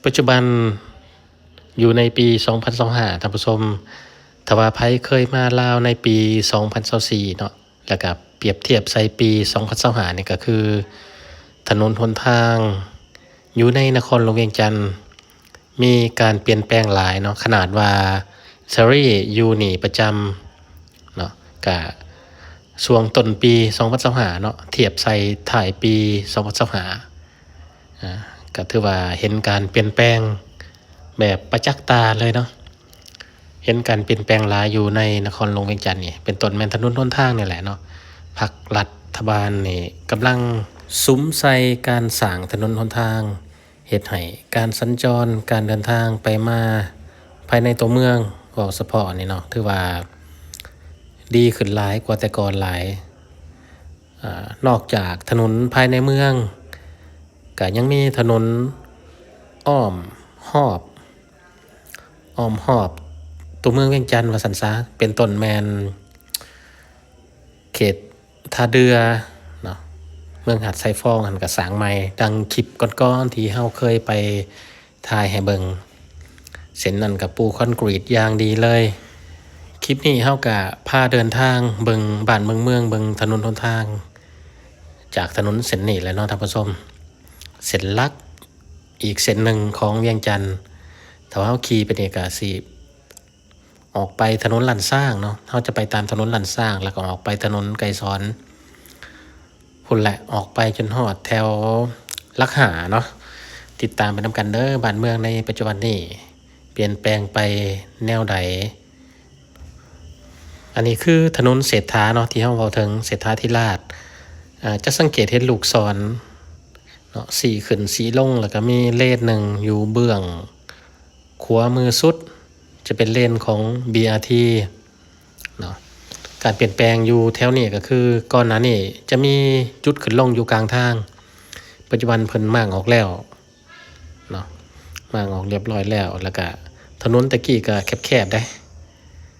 ปัจจุบันอยู่ในปี2025ท่านผู้ชมถ้าว่าไผเคยมาลาวในปี2024เนาะแล้วก็เปรียบเทียบใส่ปี2025นี่ก็คือถนนหนทางอยู่ในนครหลวงเวียงจันทน์มีการเปลี่ยนแปลงหลายเนาะขนาดว่าซารีอยู่นี่ประจำเนาะก็ช่วงต้นปี2025เนาะเทียบใส่ถ่ายปี2025ก็ถือว่าเห็นการเปลี่ยนแปลงแบบประจักษ์ตาเลยเนาะเห็นการเปลี่ยนแปลงหลายอยู่ในนครหลวงเวียงจันทน์นี่เป็นต้นแม่นถนนหนทางนี่แหละเนาะภาครัฐบาลนี่กำลังสุมใส่การสร้างถนนหนทางเฮ็ดให้การสัญจรการเดินทางไปมาภายในตัวเมืองก็เฉพาะนี่เนาะถือว่าดีขึ้นหลายกว่าแต่ก่อนหลายนอกจากถนนภายในเมืองก็ยังมีถนนอ้อมหอบตัวเมืองเวียงจันทน์ว่าซั่นซะเป็นต้นแมนเขตท่าเรือเนาะเมืองหาดไซฟองหันก็สร้างใหม่ดังคลิปก่อนๆที่เฮาเคยไปถ่ายให้เบิ่งเส้นนั้นก็ปูคอนกรีตอย่างดีเลยคลิปนี้เฮาก็พาเดินทางเบิ่งบ้านเมืองเบิ่งถนนหนทางจากถนนเส้นนี้แหละเนาะท่านผู้ชมเส้นหลักอีกเส้นหนึ่งของเวียงจันทน์ถ้าว่าเฮาขี่ไปนี่ก็สิออกไปถนนลันสร้างเนาะเฮาจะไปตามถนนลันสร้างแล้วก็ออกไปถนนไกรสอนพุ่นแหละออกไปจนฮอดแถวลักหาเนาะติดตามไปนำกันเด้อบ้านเมืองในปัจจุบันนี้เปลี่ยนแปลงไปแนวใดอันนี้คือถนนเศรษฐาเนาะที่เฮาเว้าถึงเศรษฐาธิราชจะสังเกตเห็นลูกศรเนาะสีขึ้นสีลงแล้วก็มีเลนหนึ่งอยู่เบื้องขวามือสุดจะเป็นเลนของ BRT เนาะการเปลี่ยนแปลงอยู่แถวนี้ก็คือก่อนหน้านี้จะมีจุดขึ้นลงอยู่กลางทางปัจจุบันเพิ่นมางออกแล้วเนาะมางออกเรียบร้อยแล้วแล้วก็ถนนตะกี้ก็แคบๆได้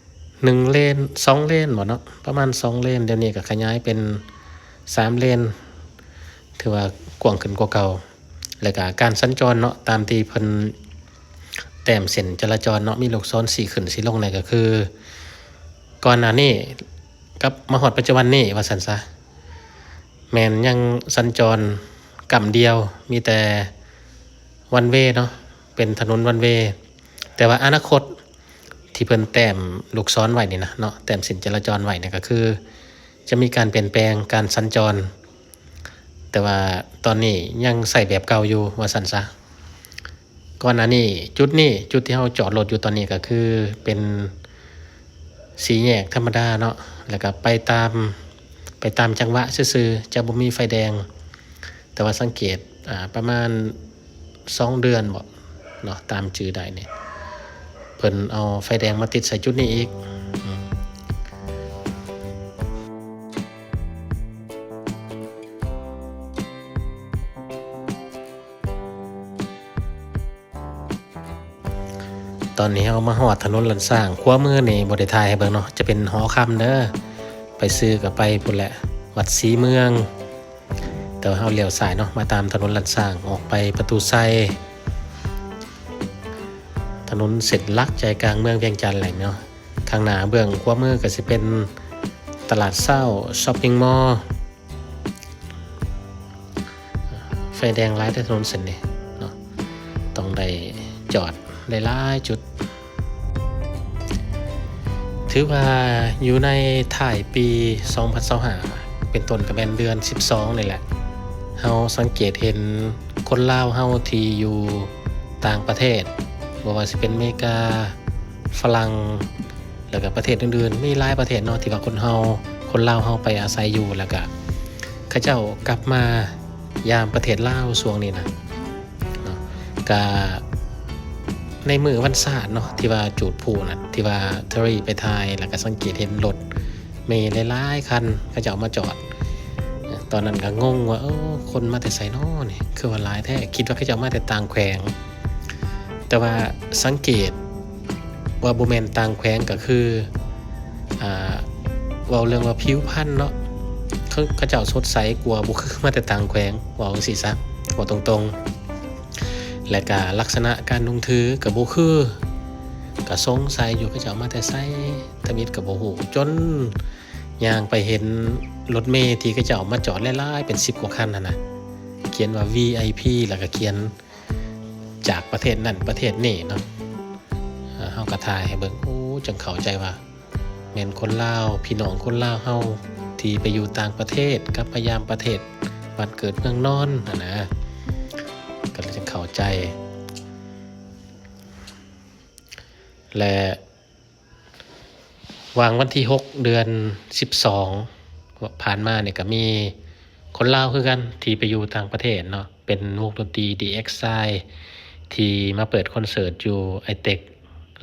1เลน2เลนบ่เนาะประมาณ2เลนเดี๋ยวนี้ก็ขยายเป็น3เลนถือว่ากว้างขึ้นกว่าเก่าแล้วก็การสัญจรเนาะตามที่เพิ่นแต้มเส้นจราจรเนาะมีลูกศรสีขึ้นสีลงนี่ก็คือก่อนหน้านี้กับมาฮอดปัจจุบันนี้ว่าซั่นซะแม่นยังสัญจรกำเดียวมีแต่วันเวเนาะเป็นถนนวันเวแต่ว่าอนาคตที่เพิ่นแต้มลูกศรไว้นี่นะเนาะแต้มเส้นจราจรไว้นี่ก็คือจะมีการเปลี่ยนแปลงการสัญจรแต่ว่าตอนนี้ยังใส่แบบเก่าอยู่ว่าซั่นซะก่อนหน้านี้จุดที่เฮาจอดรถอยู่ตอนนี้ก็คือเป็นสี่แยกธรรมดาเนาะแล้วก็ไปตามจังหวะซื่อๆจะบ่มีไฟแดงแต่ว่าสังเกตประมาณ2เดือนบ่เนาะตามชื่อได้นี่เพิ่นเอาไฟแดงมาติดใส่จุดนี้อีกตอนนี้เอามาฮอดถนนลันสร้างขวามือนี่บ่ได้ถ่ายให้เบิ่งเนาะจะเป็นหอคำเด้อไปซื้อก็ไปพุ่นแหละวัดศรีเมืองแต่ว่าเฮาเลี้ยวซ้ายเนาะมาตามถนนลันสร้างออกไปประตูไซถนนเส้นหลักใจกลางเมืองเวียงจันทน์แหละเนาะข้างหน้าเบื้องขวามือก็สิเป็นตลาดเช้าช้อปปิ้งมอลล์ไฟแดงหลายถนนเส้นนี้เนาะต้องได้จอดหลายๆจุดถือว่าอยู่ในถ่ายปี2025เป็นต้นก็แม่นเดือน12นี่แหละเฮาสังเกตเห็นคนลาวเฮาที่อยู่ต่างประเทศบ่ว่าสิเป็นอเมริกาฝรั่งแล้วก็ประเทศอื่นๆมีหลายประเทศเนาะที่ว่าคนลาวเฮาไปอาศัยอยู่แล้วก็เขาเจ้ากลับมายามประเทศลาวช่วงนี้นะเนาะก็ในมือวันศาสตร์เนาะที่ว่าจูดผูน่ะที่ว่าเทอรี่ไปถ่ายแล้วก็สังเกตเห็นรถมีหลายๆคันเขาเจ้ามาจอดตอนนั้นก็งงว่าคนมาแต่ไสน้อนี่คือว่าหลายแท้คิดว่าเขาเจ้ามาแต่ต่างแขวงแต่ว่าสังเกตว่าบ่แม่นต่างแขวงก็คือเว้าเรื่องว่าผิวพรรณเนาะเขาเจ้าสดใสกว่าบ่คือมาแต่ต่างแขวงเว้าจังซี่ซะเว้าตรงๆ และก็ลักษณะการนุ่งถือก็บ่คือก็สงสัยอยู่เขาเจ้ามาแต่ไสทมิตก็บ่ฮู้จนย่างไปเห็นรถเมล์ที่เขาเจ้ามาจอดหลายๆเป็น10กว่าคันนั่นน่ะเขียนว่า VIP แล้วก็เขียนจากประเทศนั้นประเทศนี้เนาะเฮาก็ถ่ายให้เบิ่งโอ้จังเข้าใจว่าแม่นคนลาวพี่น้องคนลาวเฮาที่ไปอยู่ต่างประเทศกับพยายามประเทศบ้านเกิดเมืองนอนนะก็เลยจังเข้าใจและวางวันที่6เดือน12ผ่านมาเนี่ยก็มีคนลาวคือกันที่ไปอยู่ต่างประเทศเนาะเป็นวงดนตรี DXI ที่มาเปิดคอนเสิร์ตอยู่ไอเต็ก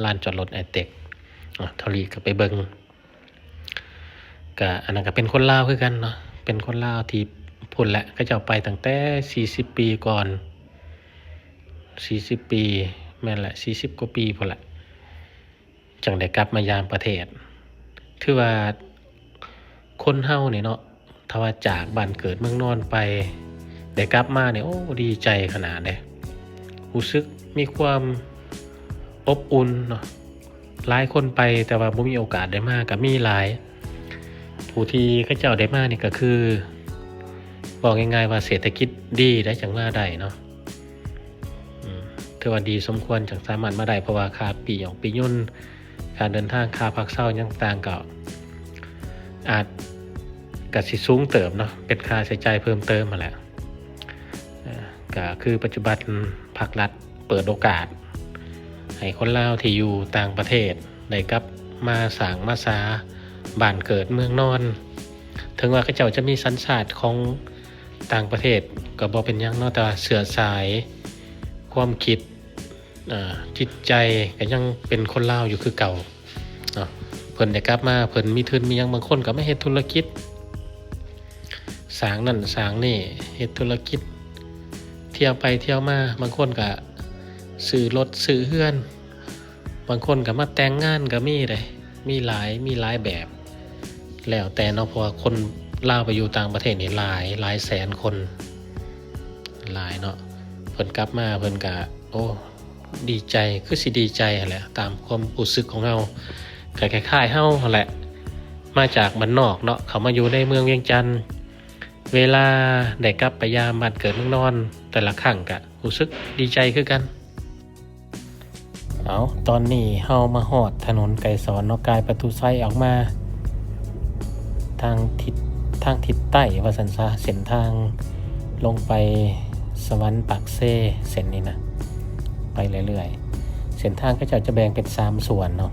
ลานจอดรถไอเต็กทอรีก็ไปเบิ่งก็อันนั้นก็เป็นคนลาวคือกันเนาะเป็นคนลาวที่พุ่นแหละก็จะไปตั้งแต่40ปีก่อน40ปีแม่นแหละ40กว่าปีพุ่นแหละจังได้กลับมายามประเทศถือว่าคนเฮานี่เนาะถ้าว่าจากบ้านเกิดเมืองนอนไปได้กลับมาเนี่ยโอ้ดีใจขนาดเด้รู้สึกมีความอบอุ่นเนาะหลายคนไปแต่ว่าบ่มีโอกาสได้มาก็มีหลายผู้ที่เขาเจ้าได้มานี่ก็คือบอกง่ายๆว่าเศรษฐกิจดีได้จังมาได้เนาะถือว่าดีสมควรจังสามารถมาได้เพราะว่าค่าปีของปียุ่นการเดินทางค่าพักเช่ายังต่างก็อาจก็สิสูงเติบเนาะเป็นค่าใช้จ่ายเพิ่มเติมมาแหละก็คือปัจจุบันภาครัฐเปิดโอกาสให้คนลาวที่อยู่ต่างประเทศได้กลับมาสร้างมาษาบ้านเกิดเมืองนอนถึงว่าเขาเจ้าจะมีสัญชาติของต่างประเทศก็บ่เป็นหยังเนาะแต่เสื้อสายความคิดจิตใจก็ยังเป็นคนลาวอยู่คือเก่าเนาะเพิ่นได้กลับมาเพิ่นมีทุนมีหยังบางคนก็ไม่เฮ็ดธุรกิจสร้างนั่นสร้างนี่เฮ็ดธุรกิจเที่ยวไปเที่ยวมาบางคนก็ซื้อรถซื้อเฮือนบางคนก็มาแต่งงานก็มีได้มีหลายแบบแล้วแต่เนาะเพราะว่าคนลาวไปอยู่ต่างประเทศนี่หลายแสนคนหลายเนาะเพิ่นกลับมาเพิ่นก็โอ้ดีใจคือสิดีใจแหละตามความรู้สึกของเฮาคล้ายๆเฮาแหละมาจากบ้านนอกเนาะเขามาอยู่ในเมืองเวียงจันทน์เวลาได้กลับไปยามบ้านเกิดเมืองนอนแต่ละครั้งก็รู้สึกดีใจคือกันเอาตอนนี้เฮามาฮอดถนนไกรสอนเนาะกายประตูไซออกมาทางทิศใต้ว่าซั่นซะเส้นทางลงไปสวรรค์ปากเซ่เส้นนี้นะไปเรื่อยๆเส้นทางก็จะแบ่งเป็น3ส่วนเนาะ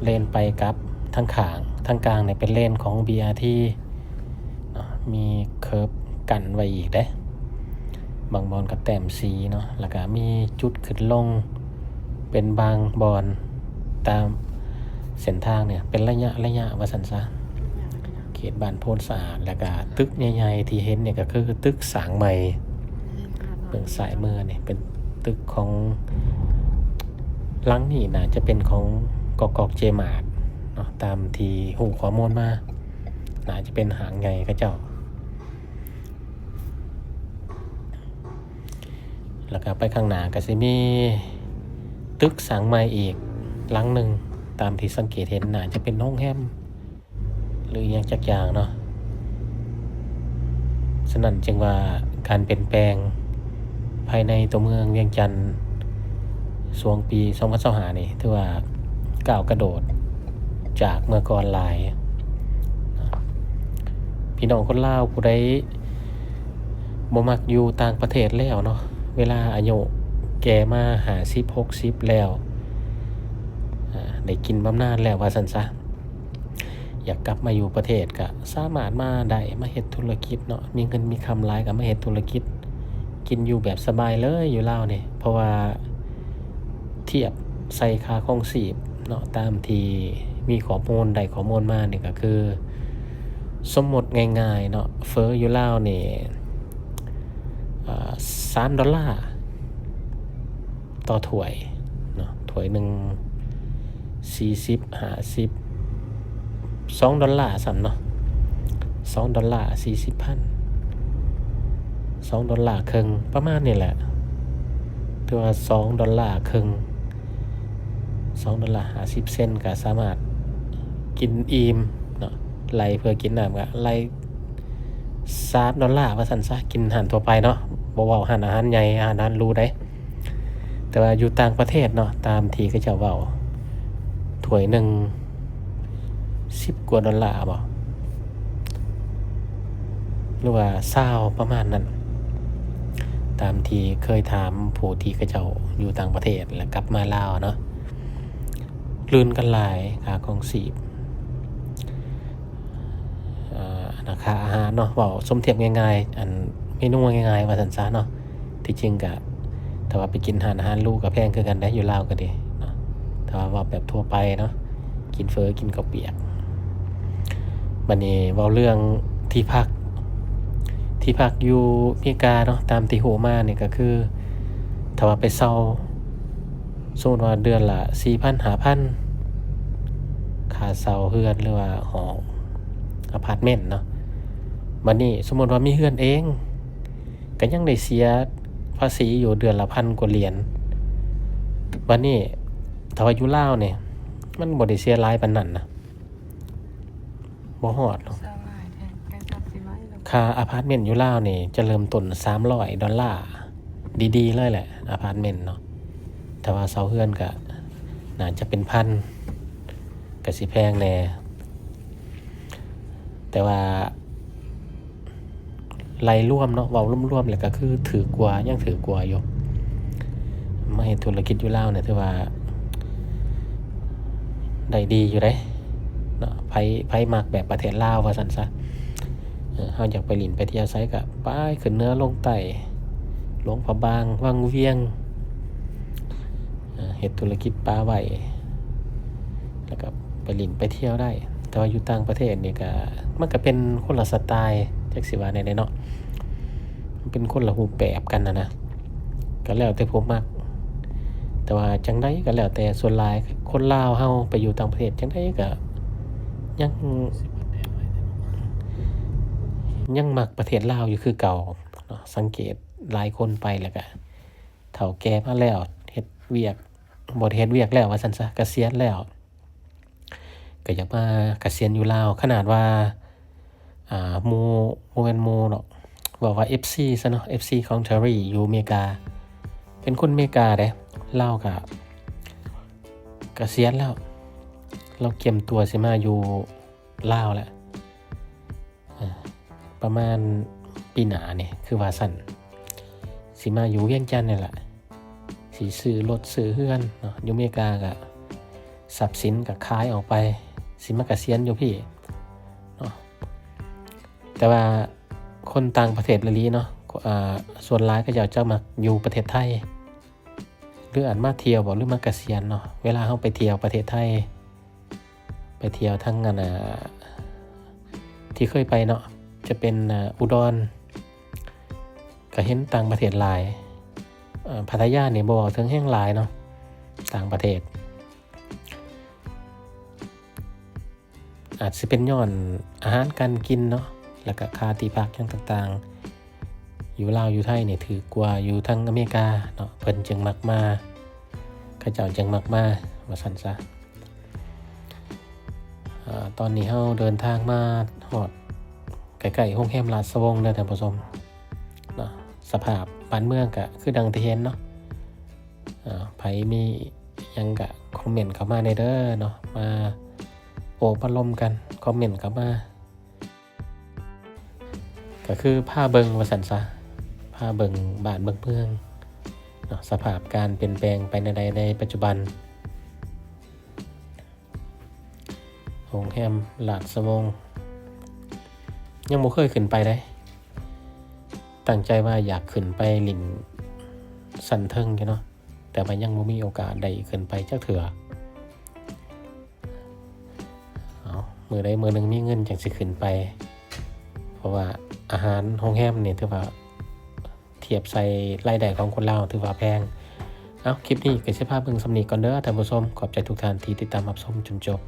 เลนไปกับทางข้างทางกลางเนี่ยเป็นเลนของ BRT มีเคิร์ฟกันไว้อีกเด้บางบอนกับแต้มสีเนาะแล้วก็มีจุดขึ้นลงเป็นบางบอนตามเส้นทางเนี่ยเป็นระยะว่าซั่นซะเขตบ้านโพนสะอาดแล้วก็ตึกใหญ่ๆที่เห็นเนี่ยก็คือตึกสางใหม่เบื้องซ้ายมือเนี่ยเป็นตึกของหลังนี่น่าจะเป็นของกอกเจมาร์ทเนาะตามที่หูข้อมูลมาน่าจะเป็นหางใหญ่เขาเจ้าแล้วก็ไปข้างหน้าก็สิมีตึกสางใหม่อีกหลังหนึ่งตามที่สังเกตเห็นน่าจะเป็นโรงแรมหรืออย่างจักอย่างเนาะฉะนั้นจึงว่าการเปลี่ยนแปลงภายในตัวเมืองเวียงจันทน์ช่วงปี2025นี่ถือว่าก้าวกระโดดจากเมื่อก่อนหลายพี่น้องคนลาวผู้ใดบ่มักอยู่ต่างประเทศแล้วเนาะเวลาอายุแก่มา50 60แล้วได้กินบำนาญแล้วว่าซั่นซะอยากกลับมาอยู่ประเทศก็สามารถมาได้มาเฮ็ดธุรกิจเนาะมีเงินมีคำหลายก็มาเฮ็ดธุรกิจกินอยู่แบบสบายเลยอยู่ลาวนี่เพราะว่าเทียบใส่ค่าครองชีพเนาะตามที่มีข้อมูลมานี่ก็คือสมมติง่ายๆเนาะเฟออยู่ลาวนี่$3ต่อถ้วยเนาะถ้วยนึง40 50$2ซ้ำเนาะ$2 40,000 $2ครึ่งประมาณนี้แหละถือว่า$2ครึ่ง$2.50ก็สามารถกินอิ่มเนาะไล่เพื่อกินน้ำก็ไล่$3ว่าซั่นซะกินอาหารทั่วไปเนาะบ่เว้าอาหารใหญ่อาหารหรูได้แต่ว่าอยู่ต่างประเทศเนาะตามที่เขาเจ้าเว้าถ้วยหนึ่ง$10 กว่าบ่หรือว่า20ประมาณนั้นตามที่เคยถามผู้ที่เขาเจ้าอยู่ต่างประเทศแล้วกลับมาลาวเนาะลื่นกันหลายค่าของชีพราคาอาหารเนาะเว้าสมเทียบง่ายๆอันเมนูง่ายๆว่าซั่นซะเนาะที่จริงก็ถ้าว่าไปกินอาหารหรูก็แพงคือกันได้อยู่ลาวก็ดีเนาะถ้าว่าแบบทั่วไปเนาะกินเฟอกินข้าวเปียกบัดนี้เว้าเรื่องที่พักอยู่อเมริกาเนาะตามที่ฮู้มานี่ก็คือถ้าว่าไปเช่าสมมุติว่าเดือนละ 4,000 5,000 ค่าเช่าเรือนหรือว่าหออพาร์ตเมนต์เนาะบัดนี้สมมุติว่ามีเรือนเองก็ยังได้เสียภาษีอยู่เดือนละ1,000 กว่าเหรียญบัดนี้ถ้าว่าอยู่ลาวนี่มันบ่ได้เสียหลายปานนั้นนะบ่ฮอดเนาะค่าอพาร์ตเมนต์อยู่ลาวนี่จะเริ่มต้น$300ดีๆเลยแหละอพาร์ตเมนต์เนาะแต่ว่าเช่าเรือนก็น่าจะเป็นพันก็สิแพงแน่แต่ว่าไล่รวมเนาะเว้ารวมๆแล้วก็คือถือกว่ายังถือกว่าอยู่มาเฮ็ดธุรกิจอยู่ลาวเนี่ยถือว่าได้ดีอยู่เด้เนาะไผมักแบบประเทศลาวว่าซั่นซะเฮาอยากไปหลินไปเที่ยวไสก็ไปขึ้นเหนือลงใต้หลวงพระบางวังเวียงเฮ็ดธุรกิจปลาไว้แล้วก็ไปหลินไปเที่ยวได้แต่ว่าอยู่ต่างประเทศนี่ก็มันก็เป็นคนละสไตล์จักสิว่าแนวเนาะมันเป็นคนละรูปแบบกันนะก็แล้วแต่ผมมักแต่ว่าจังได๋ก็แล้วแต่ส่วนหลายคนลาวเฮาไปอยู่ต่างประเทศจังได๋ก็ยังมักประเทศลาวอยู่คือเก่าเนาะสังเกตหลายคนไปแล้วก็เฒ่าแก่มาแล้วเฮ็ดเวียกบ่ได้เฮ็ดเวียกแล้วว่าซั่นซะเกษียณแล้วก็อยากมาเกษียณอยู่ลาวขนาดว่าหมู่บ่แม่นหมู่เนาะว่า FC ซะเนาะ FC ของ Terry อยู่อเมริกาเป็นคนอเมริกาเด้ลาวก็เกษียณแล้วเราเตรียมตัวสิมาอยู่ลาวแล้วประมาณปีหน้านี่คือว่าซั่นสิมาอยู่เวียงจันทน์นี่แหละสิซื้อรถซื้อเรือนเนาะอยู่อเมริกาก็ทรัพย์สินก็ขายออกไปสิมาเกษียณอยู่พี่เนาะแต่ว่าคนต่างประเทศละลีเนาะส่วนหลายก็จะมักอยู่ประเทศไทยหรืออาจมาเที่ยวบ่หรือมาเกษียณเนาะเวลาเฮาไปเที่ยวประเทศไทยไปเที่ยวทั้งที่เคยไปเนาะจะเป็นอุดรก็เห็นต่างประเทศหลายพัทยานี่บ่ถึงแห่งหลายเนาะต่างประเทศอาจสิเป็นย้อนอาหารการกินเนาะแล้วก็ค่าที่พักอย่างต่างๆอยู่ลาวอยู่ไทยนี่ถือกว่าอยู่ทางอเมริกาเนาะเพิ่นจึงมักมาเขาเจ้าจึงมักมาว่าซั่นซะตอนนี้เฮาเดินทางมาฮอดใกล้ๆโรงแรมราชวงศ์แล้วท่านผู้ชมเนาะสภาพบ้านเมืองก็คือดังที่เห็นเนาะไผมีหยังก็คอมเมนต์เข้ามาได้เด้อเนาะมาโอบอารมณ์กันคอมเมนต์เข้ามาก็คือพาเบิ่งว่าซั่นซะพาเบิ่งบ้านเบิ่งเมืองเนาะสภาพการเปลี่ยนแปลงไปในปัจจุบันโรงแรมราชวงศ์ยังบ่เคยขึ้นไปได้ตั้งใจว่าอยากขึ้นไปลินสันเทิงอยู่เนาะแต่ว่ายังบ่มีโอกาสได้ขึ้นไปจักเทื่อมื้อใดมื้อนึงมีเงินจังสิขึ้นไปเพราะว่าอาหารโรงแรมนี่ถือว่าเทียบใส่รายได้ของคนลาวถือว่าแพงคลิปนี้ก็สิพาเบิ่งสำนี้ก่อนเด้อท่านผู้ชมขอบใจทุกท่านที่ติดตามรับชมจนจบ